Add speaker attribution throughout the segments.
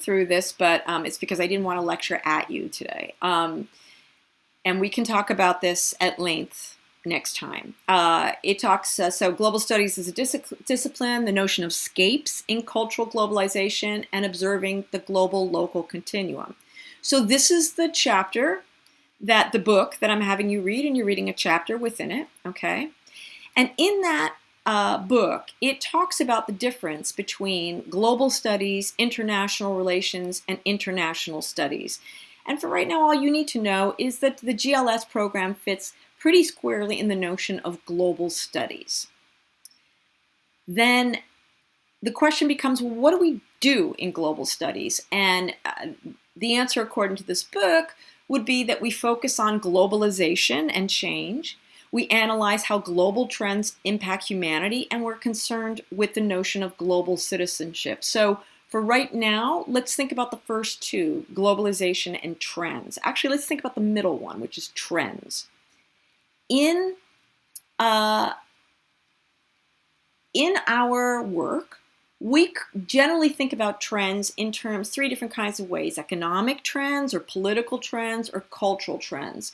Speaker 1: through this, but it's because I didn't want to lecture at you today. And we can talk about this at length next time. It talks, so global studies is a discipline, the notion of scapes in cultural globalization, and observing the global local continuum. So this is the chapter that the book that I'm having you read, and you're reading a chapter within it, okay? And in that book, it talks about the difference between global studies, international relations, and international studies. And for right now, all you need to know is that the GLS program fits pretty squarely in the notion of global studies. Then the question becomes, well, what do we do in global studies? And the answer, according to this book, would be that we focus on globalization and change. We analyze how global trends impact humanity, and we're concerned with the notion of global citizenship. So for right now, let's think about the first two, globalization and trends. Actually, let's think about the middle one, which is trends. In our work, we generally think about trends in terms, three different kinds of ways: economic trends, or political trends, or cultural trends.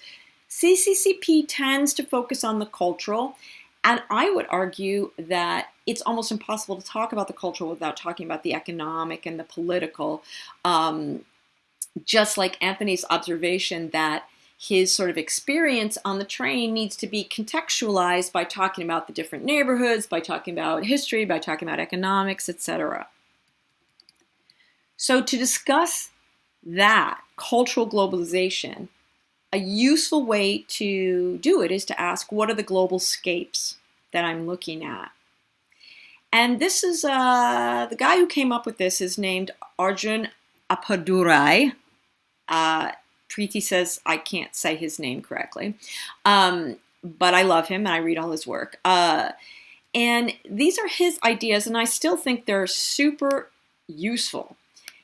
Speaker 1: CCCP tends to focus on the cultural, and I would argue that it's almost impossible to talk about the cultural without talking about the economic and the political, just like Anthony's observation that his sort of experience on the train needs to be contextualized by talking about the different neighborhoods, by talking about history, by talking about economics, etc. So to discuss that, cultural globalization, a useful way to do it is to ask, what are the global scapes that I'm looking at? And this is, the guy who came up with this is named Arjun Appadurai. Preeti says I can't say his name correctly, but I love him and I read all his work. And these are his ideas, and I still think they're super useful.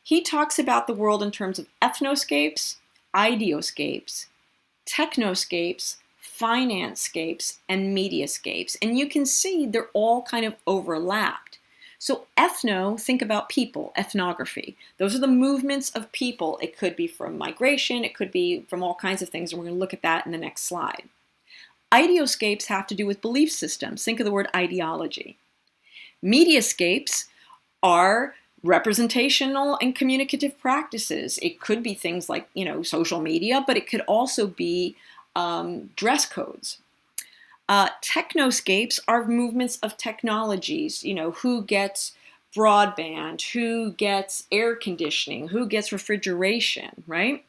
Speaker 1: He talks about the world in terms of ethnoscapes, ideoscapes, technoscapes, financescapes, and mediascapes. And you can see they're all kind of overlapped. So ethno, think about people, ethnography. Those are the movements of people. It could be from migration, it could be from all kinds of things, and we're going to look at that in the next slide. Ideoscapes have to do with belief systems. Think of the word ideology. Mediascapes are representational and communicative practices. It could be things like, social media, but it could also be dress codes. Technoscapes are movements of technologies, who gets broadband, who gets air conditioning, who gets refrigeration, right?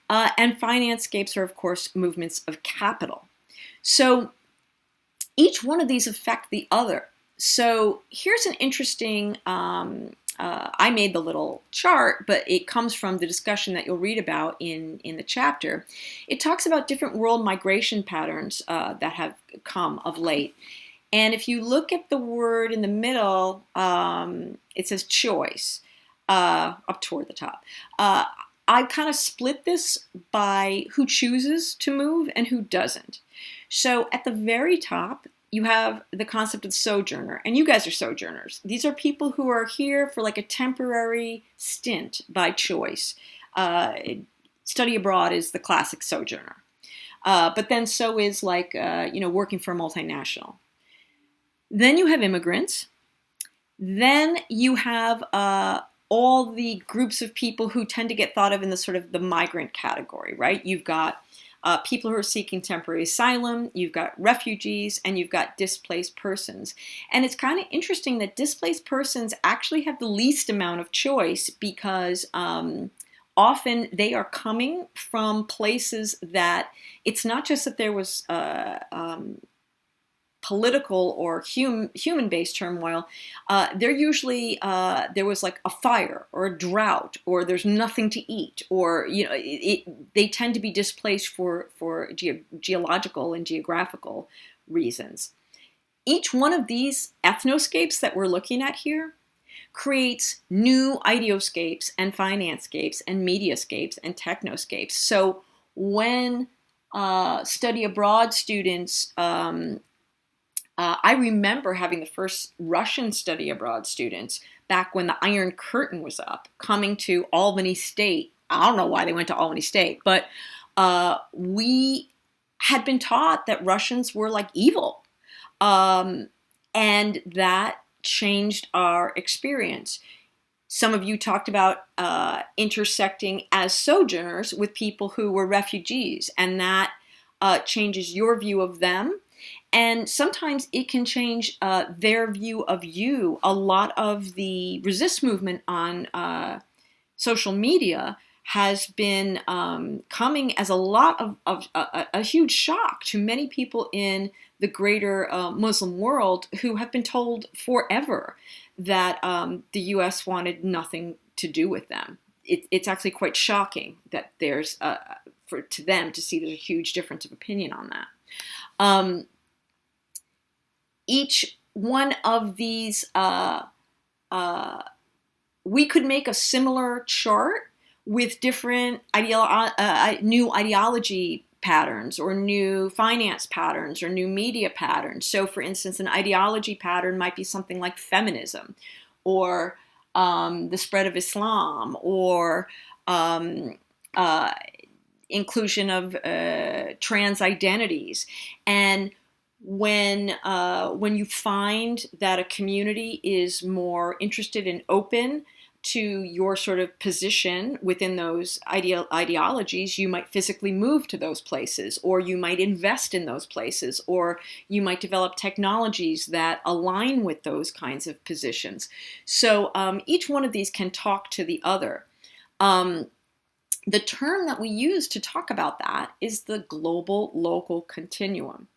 Speaker 1: And financescapes are, of course, movements of capital. So each one of these affect the other. So here's an interesting, I made the little chart, but it comes from the discussion that you'll read about in the chapter. It talks about different world migration patterns that have come of late. And if you look at the word in the middle, it says choice, up toward the top. I kind of split this by who chooses to move and who doesn't. So at the very top, you have the concept of sojourner, and you guys are sojourners. These are people who are here for like a temporary stint by choice. Study abroad is the classic sojourner. But then so is working for a multinational. Then you have immigrants. Then you have all the groups of people who tend to get thought of in the sort of the migrant category, right? You've got people who are seeking temporary asylum, you've got refugees, and you've got displaced persons. And it's kind of interesting that displaced persons actually have the least amount of choice because often they are coming from places that it's not just that there was political or human-based turmoil. They're usually, there was like a fire or a drought, or there's nothing to eat, or they tend to be displaced for geological and geographical reasons. Each one of these ethnoscapes that we're looking at here creates new ideoscapes and financescapes and mediascapes and technoscapes. So when study abroad students I remember having the first Russian study abroad students back when the Iron Curtain was up, coming to Albany State. I don't know why they went to Albany State, but we had been taught that Russians were like evil. And that changed our experience. Some of you talked about intersecting as sojourners with people who were refugees, and that changes your view of them. And sometimes it can change their view of you. A lot of the resist movement on social media has been coming as a lot of a huge shock to many people in the greater Muslim world who have been told forever that the U.S. wanted nothing to do with them. It's actually quite shocking that there's, to them, to see there's a huge difference of opinion on that. Each one of these, we could make a similar chart with different new ideology patterns or new finance patterns or new media patterns. So for instance, an ideology pattern might be something like feminism or the spread of Islam or inclusion of trans identities. And when you find that a community is more interested and open to your sort of position within those ideologies, you might physically move to those places, or you might invest in those places, or you might develop technologies that align with those kinds of positions. So each one of these can talk to the other. The term that we use to talk about that is the global local continuum.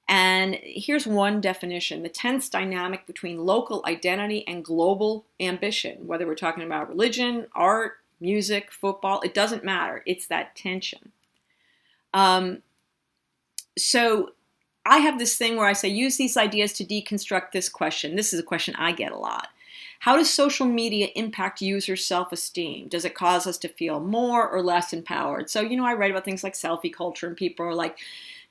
Speaker 1: And here's one definition: the tense dynamic between local identity and global ambition. Whether we're talking about religion, art, music, football, it doesn't matter. It's that tension. So I have this thing where I say, use these ideas to deconstruct this question. This is a question I get a lot. How does social media impact user self-esteem? Does it cause us to feel more or less empowered? So, I write about things like selfie culture, and people are like,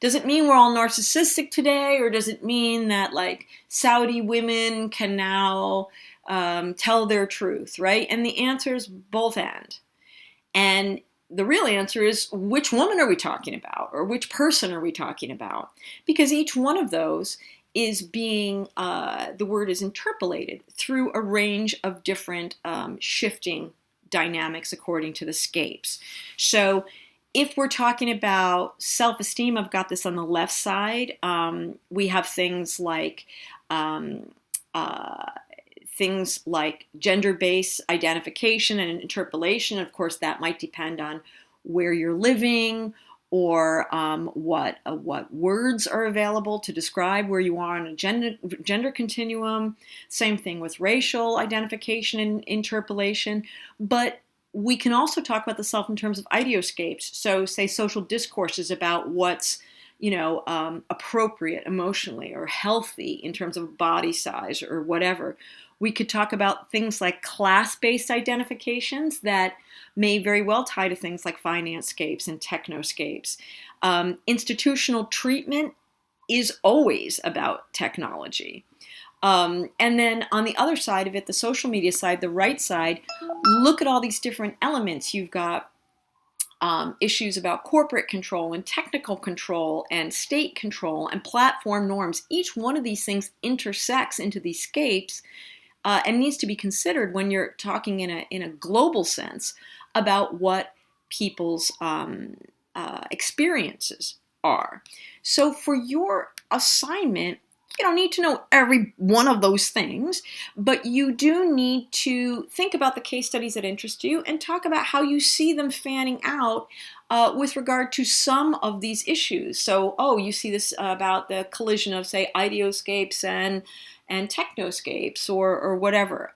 Speaker 1: does it mean we're all narcissistic today? Or does it mean that like Saudi women can now tell their truth, right? And the answer is both and. And the real answer is, which woman are we talking about? Or which person are we talking about? Because each one of those is being, the word is interpolated through a range of different shifting dynamics according to the scapes. So if we're talking about self-esteem, I've got this on the left side. We have things like gender-based identification and interpolation. Of course, that might depend on where you're living or what words are available to describe where you are on a gender continuum. Same thing with racial identification and interpolation. But we can also talk about the self in terms of ideoscapes. So say social discourses about what's appropriate emotionally or healthy in terms of body size or whatever. We could talk about things like class-based identifications that may very well tie to things like finance-scapes and technoscapes. Institutional treatment is always about technology. And then on the other side of it, the social media side, the right side, look at all these different elements. You've got issues about corporate control and technical control and state control and platform norms. Each one of these things intersects into these scapes and needs to be considered when you're talking in a global sense about what people's experiences are. So for your assignment, you don't need to know every one of those things, but you do need to think about the case studies that interest you and talk about how you see them fanning out with regard to some of these issues. So, you see this about the collision of, say, ideoscapes and technoscapes or whatever.